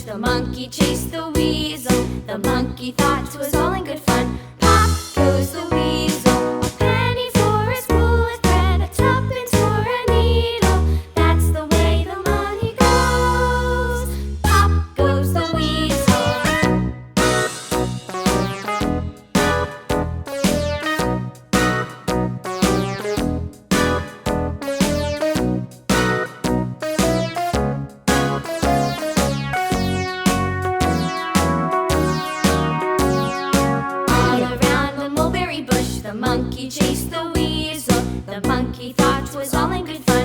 The monkey chased the weasel. The monkey thought it was all in good fun. Pop goes the weasel. A penny for a spool of thread, a tuppence for a needle. That's the way the money goes. Pop goes the weasel. The monkey chased the weasel. The monkey thought it was all in good fun.